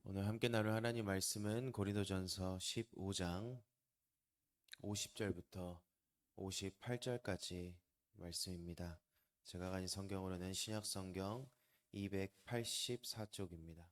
오늘 함께 나눌 하나님 말씀은 고린도전서 15장 50절부터 58절까지 말씀입니다. 제가 가진 성경으로는 신약 성경 284쪽입니다.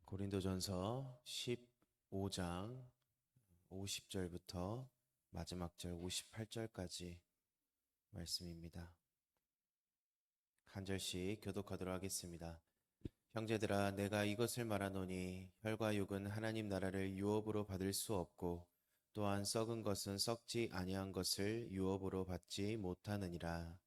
고린도전서 15장 50절부터 마지막 절 58절까지 말씀입니다. 한 절씩 교독하도록 하겠습니다. 형제들아, 내가 이것을 말하노니 혈과 육은 하나님 나라를 유업으로 받을 수 없고 또한 썩은 것은 썩지 아니한 것을 유업으로 받지 못하느니라.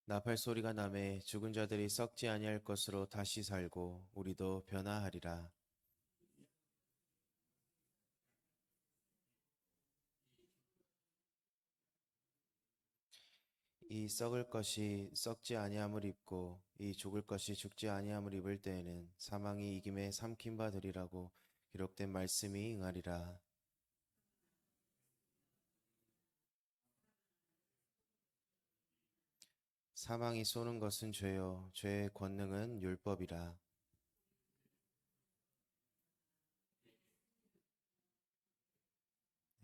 나팔 소리가 나매 죽은 자들이 썩지 아니할 것으로 다시 살고 우리도 변화하리라. 이 썩을 것이 썩지 아니함을 입고 이 죽을 것이 죽지 아니함을 입을 때에는 사망이 이김에 삼킨 바 되리라고 기록된 말씀이 응하리라. 사망이 쏘는 것은 죄요 죄의 권능은 율법이라.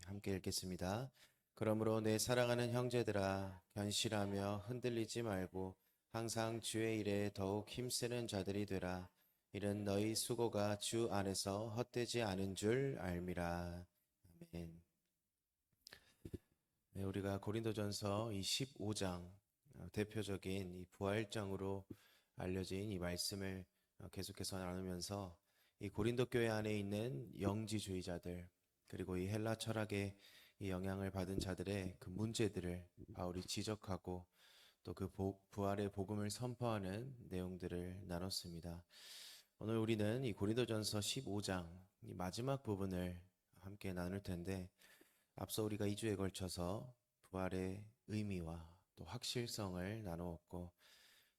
함께 읽겠습니다. 그러므로 내 사랑하는 형제들아, 견실하며 흔들리지 말고 항상 주의 일에 더욱 힘쓰는 자들이 되라. 이는 너희 수고가 주 안에서 헛되지 않은 줄 알미라. 아멘. 네, 우리가 고린도전서 이 15장 대표적인 이 부활장으로 알려진 이 말씀을 계속해서 나누면서 이 고린도 교회 안에 있는 영지주의자들 그리고 이 헬라 철학의 이 영향을 받은 자들의 그 문제들을 바울이 지적하고 또 그 부활의 복음을 선포하는 내용들을 나눴습니다. 오늘 우리는 이 고린도전서 15장 이 마지막 부분을 함께 나눌 텐데 앞서 우리가 2주에 걸쳐서 부활의 의미와 또 확실성을 나누었고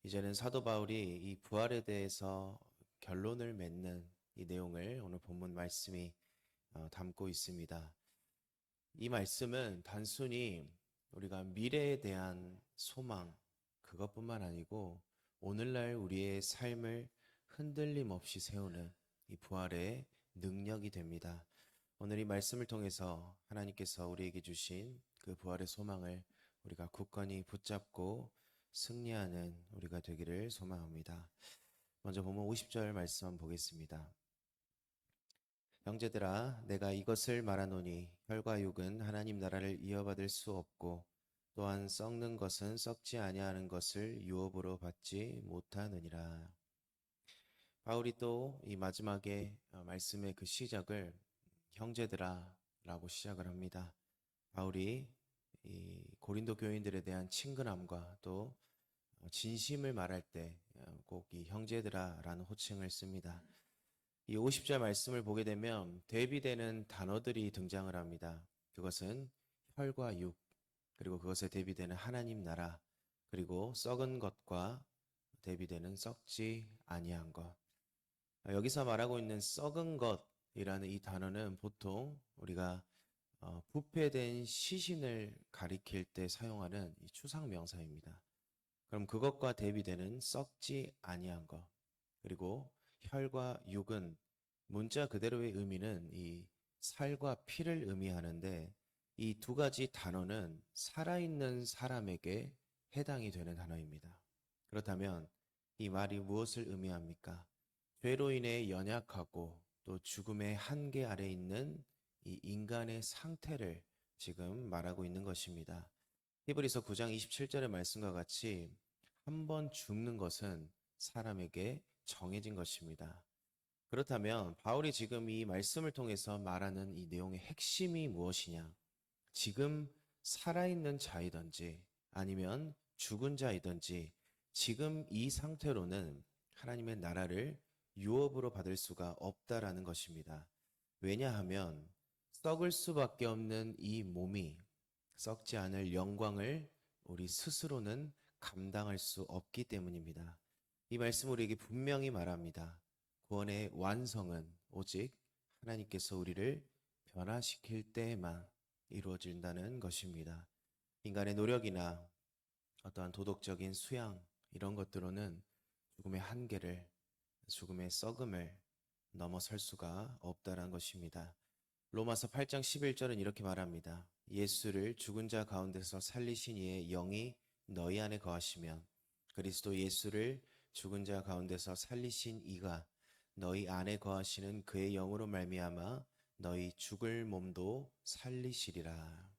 이제는 사도 바울이 이 부활에 대해서 결론을 맺는 이 내용을 오늘 본문 말씀이 담고 있습니다. 이 말씀은 단순히 우리가 미래에 대한 소망 그것뿐만 아니고 오늘날 우리의 삶을 흔들림 없이 세우는 이 부활의 능력이 됩니다. 오늘 이 말씀을 통해서 하나님께서 우리에게 주신 그 부활의 소망을 우리가 굳건히 붙잡고 승리하는 우리가 되기를 소망합니다. 먼저 본문 50절 말씀 한번 보겠습니다. 형제들아, 내가 이것을 말하노니 혈과 육은 하나님 나라를 이어받을 수 없고 또한 썩는 것은 썩지 아니하는 것을 유업으로 받지 못하느니라. 바울이 또 이 마지막에 말씀의 그 시작을 형제들아 라고 시작을 합니다. 바울이 이 고린도 교인들에 대한 친근함과 또 진심을 말할 때 꼭 이 형제들아 라는 호칭을 씁니다. 이 50절 말씀을 보게 되면 대비되는 단어들이 등장을 합니다. 그것은 혈과 육, 그리고 그것에 대비되는 하나님 나라, 그리고 썩은 것과 대비되는 썩지 아니한 것. 여기서 말하고 있는 썩은 것이라는 이 단어는 보통 우리가 부패된 시신을 가리킬 때 사용하는 이 추상 명사입니다. 그럼 그것과 대비되는 썩지 아니한 것, 그리고 혈과 육은 문자 그대로의 의미는 이 살과 피를 의미하는데 이 두 가지 단어는 살아있는 사람에게 해당이 되는 단어입니다. 그렇다면 이 말이 무엇을 의미합니까? 죄로 인해 연약하고 또 죽음의 한계 아래 있는 이 인간의 상태를 지금 말하고 있는 것입니다. 히브리서 9장 27절의 말씀과 같이 한 번 죽는 것은 사람에게 정해진 것입니다. 그렇다면 바울이 지금 이 말씀을 통해서 말하는 이 내용의 핵심이 무엇이냐? 지금 살아있는 자이든지 아니면 죽은 자이든지 지금 이 상태로는 하나님의 나라를 유업으로 받을 수가 없다라는 것입니다. 왜냐하면 썩을 수밖에 없는 이 몸이 썩지 않을 영광을 우리 스스로는 감당할 수 없기 때문입니다. 이 말씀 우리에게 분명히 말합니다. 구원의 완성은 오직 하나님께서 우리를 변화시킬 때에만 이루어진다는 것입니다. 인간의 노력이나 어떠한 도덕적인 수양 이런 것들로는 죽음의 한계를, 죽음의 썩음을 넘어설 수가 없다는 것입니다. 로마서 8장 11절은 이렇게 말합니다. 예수를 죽은 자 가운데서 살리신 이의 영이 너희 안에 거하시면 그리스도 예수를 죽은 자 가운데서 살리신 이가 너희 안에 거하시는 그의 영으로 말미암아 너희 죽을 몸도 살리시리라.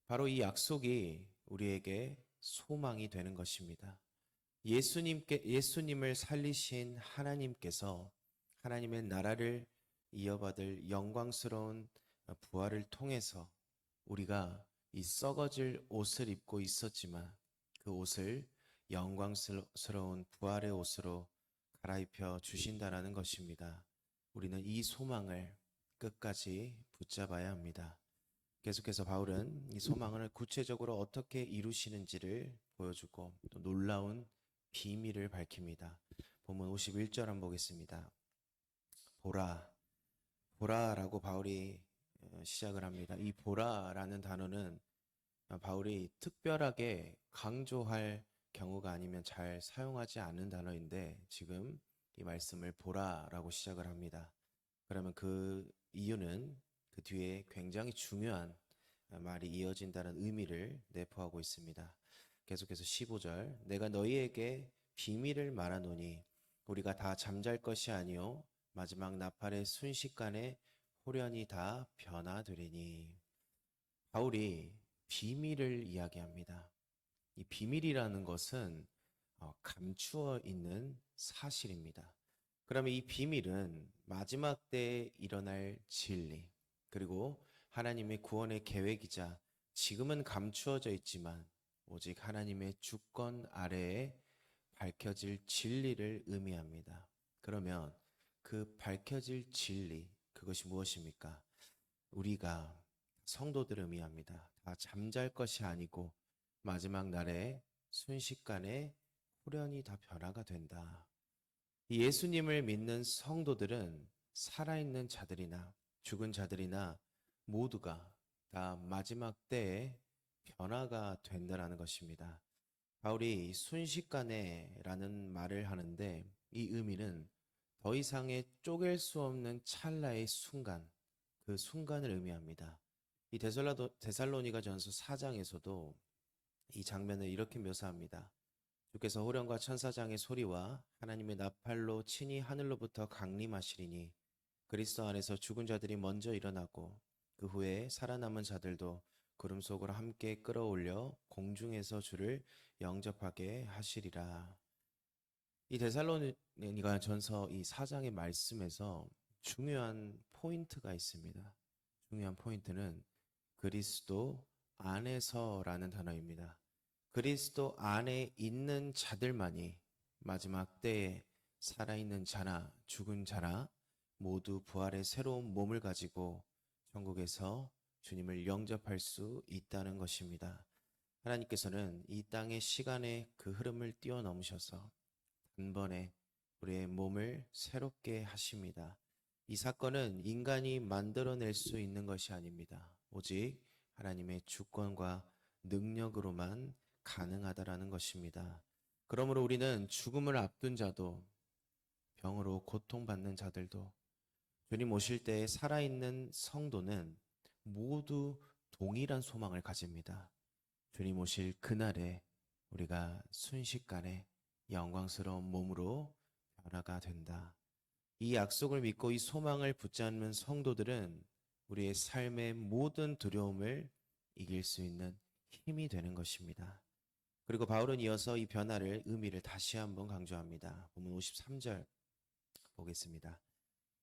바로 이 약속이 우리에게 소망이 되는 것입니다. 예수님을 살리신 하나님께서 하나님의 나라를 이어받을 영광스러운 부활을 통해서 우리가 이 썩어질 옷을 입고 있었지만 그 옷을 영광스러운 부활의 옷으로 갈아입혀 주신다라는 것입니다. 우리는 이 소망을 끝까지 붙잡아야 합니다. 계속해서 바울은 이 소망을 구체적으로 어떻게 이루시는지를 보여주고 또 놀라운 비밀을 밝힙니다. 본문 51절 한번 보겠습니다. 보라, 보라라고 바울이 시작을 합니다. 이 보라라는 단어는 바울이 특별하게 강조할 경우가 아니면 잘 사용하지 않는 단어인데 지금 이 말씀을 보라라고 시작을 합니다. 그러면 그 이유는 그 뒤에 굉장히 중요한 말이 이어진다는 의미를 내포하고 있습니다. 계속해서 15절 내가 너희에게 비밀을 말하노니 우리가 다 잠잘 것이 아니요 마지막 나팔의 순식간에 호련히 다 변화되리니. 바울이 비밀을 이야기합니다. 이 비밀이라는 것은 감추어 있는 사실입니다. 그러면 이 비밀은 마지막 때에 일어날 진리, 그리고 하나님의 구원의 계획이자 지금은 감추어져 있지만 오직 하나님의 주권 아래에 밝혀질 진리를 의미합니다. 그러면 그 밝혀질 진리, 그것이 무엇입니까? 우리가 성도들을 의미합니다. 다 잠잘 것이 아니고 마지막 날에 순식간에 호련히 다 변화가 된다. 예수님을 믿는 성도들은 살아있는 자들이나 죽은 자들이나 모두가 다 마지막 때에 변화가 된다는 것입니다. 바울이 순식간에라는 말을 하는데 이 의미는 더 이상의 쪼갤 수 없는 찰나의 순간, 그 순간을 의미합니다. 이 데살로니가 전서 4장에서도 이 장면을 이렇게 묘사합니다. 주께서 호령과 천사장의 소리와 하나님의 나팔로 친히 하늘로부터 강림하시리니 그리스도 안에서 죽은 자들이 먼저 일어나고 그 후에 살아남은 자들도 구름 속으로 함께 끌어올려 공중에서 주를 영접하게 하시리라. 이 데살로니가 전서 이 4장의 말씀에서 중요한 포인트가 있습니다. 중요한 포인트는 그리스도 안에서라는 단어입니다. 그리스도 안에 있는 자들만이 마지막 때에 살아있는 자나 죽은 자나 모두 부활의 새로운 몸을 가지고 천국에서 주님을 영접할 수 있다는 것입니다. 하나님께서는 이 땅의 시간의 그 흐름을 뛰어넘으셔서 단번에 우리의 몸을 새롭게 하십니다. 이 사건은 인간이 만들어낼 수 있는 것이 아닙니다. 오직 하나님의 주권과 능력으로만 가능하다라는 것입니다. 그러므로 우리는 죽음을 앞둔 자도 병으로 고통받는 자들도 주님 오실 때에 살아있는 성도는 모두 동일한 소망을 가집니다. 주님 오실 그날에 우리가 순식간에 영광스러운 몸으로 변화가 된다. 이 약속을 믿고 이 소망을 붙잡는 성도들은 우리의 삶의 모든 두려움을 이길 수 있는 힘이 되는 것입니다. 그리고 바울은 이어서 이 변화를 의미를 다시 한번 강조합니다. 본문 53절 보겠습니다.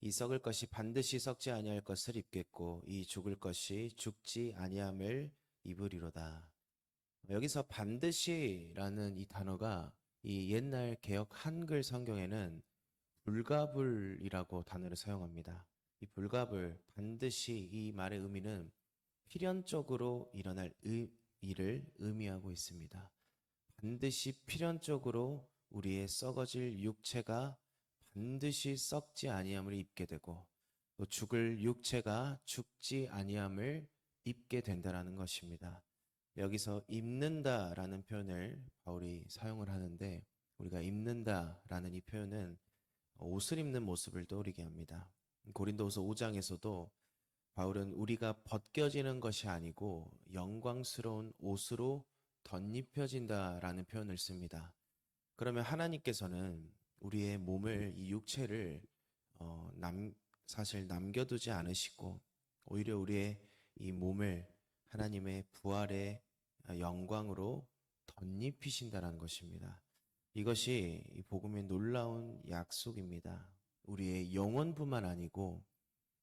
이 썩을 것이 반드시 썩지 아니할 것을 입겠고 이 죽을 것이 죽지 아니함을 입으리로다. 여기서 반드시라는 이 단어가 이 옛날 개역 한글 성경에는 불가불이라고 단어를 사용합니다. 이 불가불, 반드시 이 말의 의미는 필연적으로 일어날 일을 의미하고 있습니다. 반드시 필연적으로 우리의 썩어질 육체가 반드시 썩지 아니함을 입게 되고 또 죽을 육체가 죽지 아니함을 입게 된다라는 것입니다. 여기서 입는다라는 표현을 바울이 사용을 하는데 우리가 입는다라는 이 표현은 옷을 입는 모습을 떠오르게 합니다. 고린도후서 5장에서도 바울은 우리가 벗겨지는 것이 아니고 영광스러운 옷으로 덧입혀진다라는 표현을 씁니다. 그러면 하나님께서는 우리의 몸을, 이 육체를 사실 남겨두지 않으시고 오히려 우리의 이 몸을 하나님의 부활의 영광으로 덧입히신다라는 것입니다. 이것이 이 복음의 놀라운 약속입니다. 우리의 영혼뿐만 아니고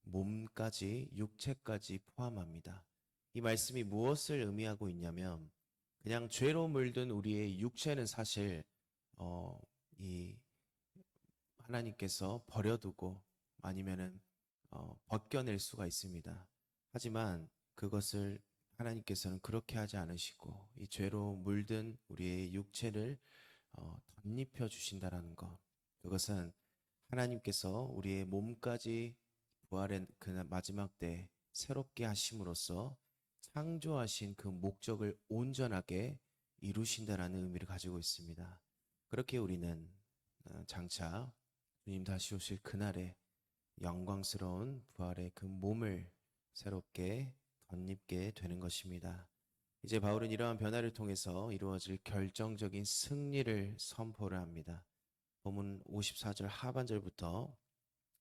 몸까지, 육체까지 포함합니다. 이 말씀이 무엇을 의미하고 있냐면 그냥 죄로 물든 우리의 육체는 사실 이 하나님께서 버려두고 아니면은 벗겨낼 수가 있습니다. 하지만 그것을 하나님께서는 그렇게 하지 않으시고 이 죄로 물든 우리의 육체를 덧입혀 주신다라는 것. 그것은 하나님께서 우리의 몸까지 부활의 그 마지막 때 새롭게 하심으로써 창조하신 그 목적을 온전하게 이루신다라는 의미를 가지고 있습니다. 그렇게 우리는 장차 주님 다시 오실 그날에 영광스러운 부활의 그 몸을 새롭게 덧입게 되는 것입니다. 이제 바울은 이러한 변화를 통해서 이루어질 결정적인 승리를 선포를 합니다. 본문 54절 하반절부터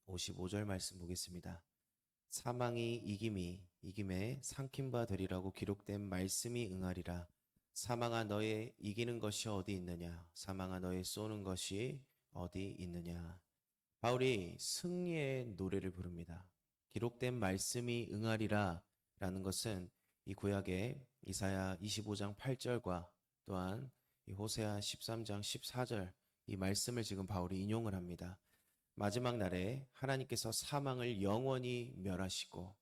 55절 말씀 보겠습니다. 사망이 이김에 삼킨 바 되리라고 기록된 말씀이 응하리라. 사망아 너의 이기는 것이 어디 있느냐? 사망아 너의 쏘는 것이 어디 있느냐? 바울이 승리의 노래를 부릅니다. 기록된 말씀이 응하리라 라는 것은 이 구약의 이사야 25장 8절과 또한 이 호세아 13장 14절 이 말씀을 지금 바울이 인용을 합니다. 마지막 날에 하나님께서 사망을 영원히 멸하시고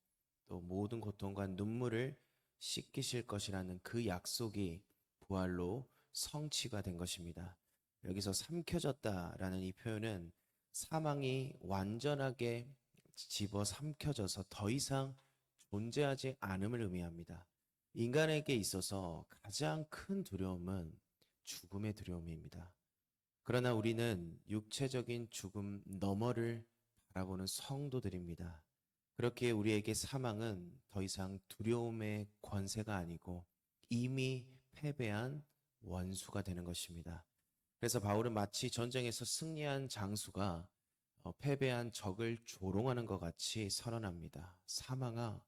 또 모든 고통과 눈물을 씻기실 것이라는 그 약속이 부활로 성취가 된 것입니다. 여기서 삼켜졌다라는 이 표현은 사망이 완전하게 집어 삼켜져서 더 이상 존재하지 않음을 의미합니다. 인간에게 있어서 가장 큰 두려움은 죽음의 두려움입니다. 그러나 우리는 육체적인 죽음 너머를 바라보는 성도들입니다. 그렇게 우리에게 사망은 더 이상 두려움의 권세가 아니고 이미 패배한 원수가 되는 것입니다. 그래서 바울은 마치 전쟁에서 승리한 장수가 패배한 적을 조롱하는 것 같이 선언합니다. 사망아,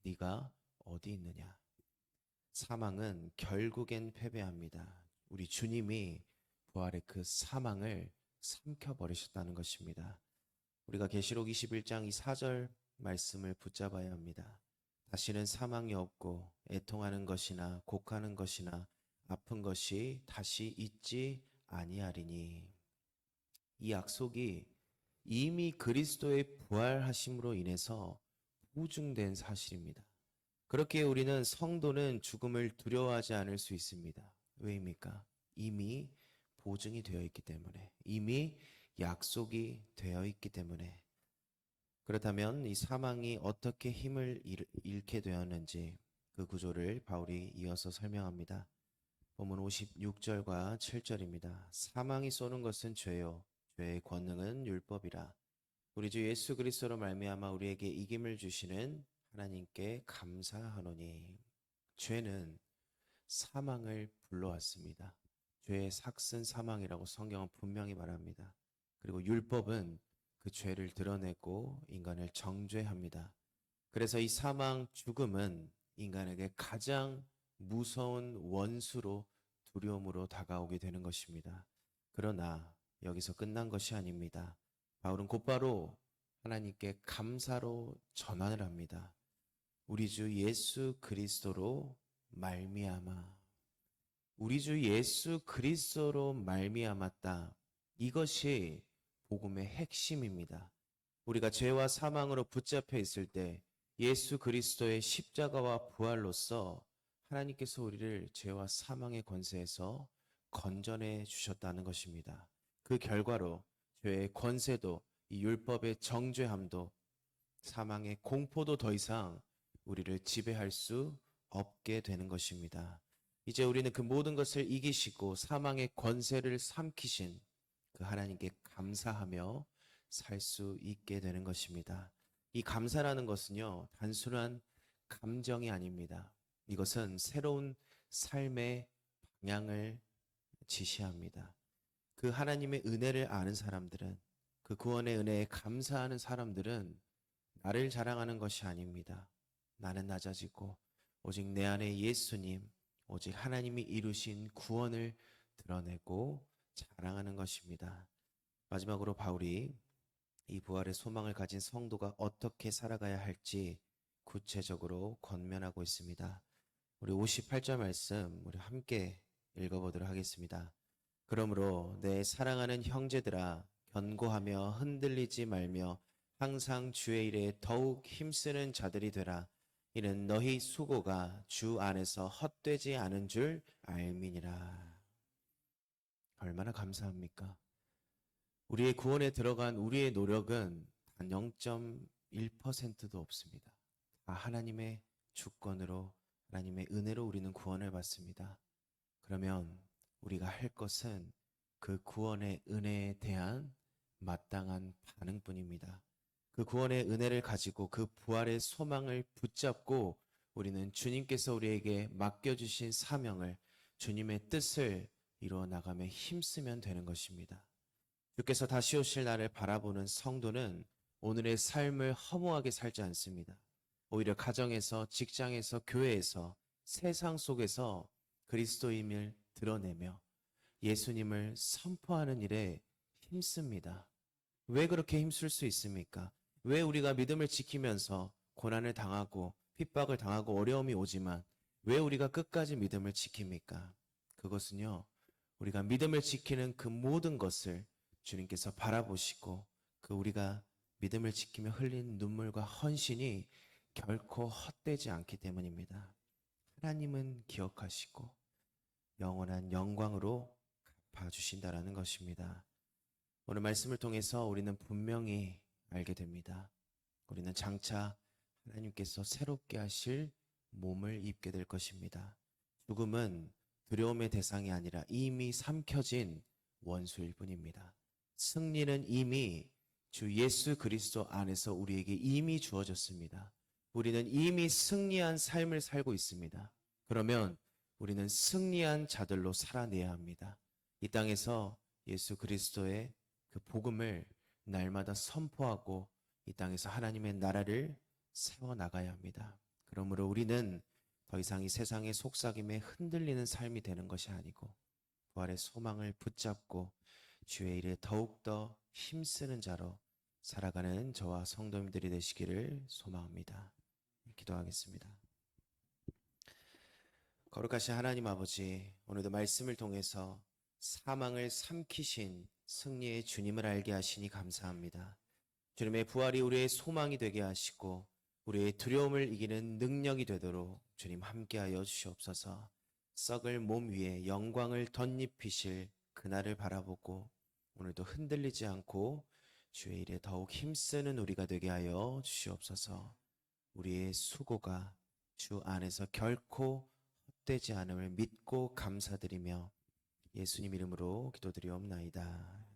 네가 어디 있느냐? 사망은 결국엔 패배합니다. 우리 주님이 부활의 그 사망을 삼켜버리셨다는 것입니다. 우리가 계시록 21장 이 4절 말씀을 붙잡아야 합니다. 다시는 사망이 없고 애통하는 것이나 곡하는 것이나 아픈 것이 다시 있지 아니하리니. 이 약속이 이미 그리스도의 부활하심으로 인해서 보증된 사실입니다. 그렇게 우리는 성도는 죽음을 두려워하지 않을 수 있습니다. 왜입니까? 이미 보증이 되어 있기 때문에, 이미 약속이 되어 있기 때문에. 그렇다면 이 사망이 어떻게 힘을 잃게 되었는지 그 구조를 바울이 이어서 설명합니다. 본문 56절과 7절입니다. 사망이 쏘는 것은 죄요, 죄의 권능은 율법이라. 우리 주 예수 그리스도로 말미암아 우리에게 이김을 주시는 하나님께 감사하노니. 죄는 사망을 불러왔습니다. 죄의 삭슨 사망이라고 성경은 분명히 말합니다. 그리고 율법은 그 죄를 드러내고 인간을 정죄합니다. 그래서 이 사망, 죽음은 인간에게 가장 무서운 원수로 두려움으로 다가오게 되는 것입니다. 그러나 여기서 끝난 것이 아닙니다. 바울은 곧바로 하나님께 감사로 전환을 합니다. 우리 주 예수 그리스도로 말미암아, 우리 주 예수 그리스도로 말미암았다. 이것이 복음의 핵심입니다. 우리가 죄와 사망으로 붙잡혀 있을 때 예수 그리스도의 십자가와 부활로써 하나님께서 우리를 죄와 사망의 권세에서 건전해 주셨다는 것입니다. 그 결과로 죄의 권세도 이 율법의 정죄함도 사망의 공포도 더 이상 우리를 지배할 수 없게 되는 것입니다. 이제 우리는 그 모든 것을 이기시고 사망의 권세를 삼키신 그 하나님께 감사하며 살 수 있게 되는 것입니다. 이 감사라는 것은요, 단순한 감정이 아닙니다. 이것은 새로운 삶의 방향을 지시합니다. 그 하나님의 은혜를 아는 사람들은, 그 구원의 은혜에 감사하는 사람들은 나를 자랑하는 것이 아닙니다. 나는 낮아지고 오직 내 안에 예수님, 오직 하나님이 이루신 구원을 드러내고 자랑하는 것입니다. 마지막으로 바울이 이 부활의 소망을 가진 성도가 어떻게 살아가야 할지 구체적으로 권면하고 있습니다. 우리 58절 말씀 우리 함께 읽어보도록 하겠습니다. 그러므로 내 사랑하는 형제들아 견고하며 흔들리지 말며 항상 주의 일에 더욱 힘쓰는 자들이 되라. 이는 너희 수고가 주 안에서 헛되지 않은 줄 알미니라. 얼마나 감사합니까? 우리의 구원에 들어간 우리의 노력은 단 0.1%도 없습니다. 다 하나님의 주권으로, 하나님의 은혜로 우리는 구원을 받습니다. 그러면 우리가 할 것은 그 구원의 은혜에 대한 마땅한 반응뿐입니다. 그 구원의 은혜를 가지고 그 부활의 소망을 붙잡고 우리는 주님께서 우리에게 맡겨주신 사명을, 주님의 뜻을 이루어 나가며 힘쓰면 되는 것입니다. 주께서 다시 오실 날을 바라보는 성도는 오늘의 삶을 허무하게 살지 않습니다. 오히려 가정에서, 직장에서, 교회에서, 세상 속에서 그리스도임을 드러내며 예수님을 선포하는 일에 힘씁니다. 왜 그렇게 힘쓸 수 있습니까? 왜 우리가 믿음을 지키면서 고난을 당하고 핍박을 당하고 어려움이 오지만 왜 우리가 끝까지 믿음을 지킵니까? 그것은요, 우리가 믿음을 지키는 그 모든 것을 주님께서 바라보시고 그 우리가 믿음을 지키며 흘린 눈물과 헌신이 결코 헛되지 않기 때문입니다. 하나님은 기억하시고 영원한 영광으로 갚아주신다라는 것입니다. 오늘 말씀을 통해서 우리는 분명히 알게 됩니다. 우리는 장차 하나님께서 새롭게 하실 몸을 입게 될 것입니다. 죽음은 두려움의 대상이 아니라 이미 삼켜진 원수일 뿐입니다. 승리는 이미 주 예수 그리스도 안에서 우리에게 이미 주어졌습니다. 우리는 이미 승리한 삶을 살고 있습니다. 그러면 우리는 승리한 자들로 살아내야 합니다. 이 땅에서 예수 그리스도의 그 복음을 날마다 선포하고 이 땅에서 하나님의 나라를 세워나가야 합니다. 그러므로 우리는 더 이상 이 세상의 속삭임에 흔들리는 삶이 되는 것이 아니고 부활의 소망을 붙잡고 주의 일에 더욱더 힘쓰는 자로 살아가는 저와 성도님들이 되시기를 소망합니다. 기도하겠습니다. 거룩하신 하나님 아버지, 오늘도 말씀을 통해서 사망을 삼키신 승리의 주님을 알게 하시니 감사합니다. 주님의 부활이 우리의 소망이 되게 하시고 우리의 두려움을 이기는 능력이 되도록 주님 함께하여 주시옵소서. 썩을 몸 위에 영광을 덧입히실 그날을 바라보고 오늘도 흔들리지 않고 주의 일에 더욱 힘쓰는 우리가 되게 하여 주시옵소서. 우리의 수고가 주 안에서 결코 헛되지 않음을 믿고 감사드리며 예수님 이름으로 기도드리옵나이다.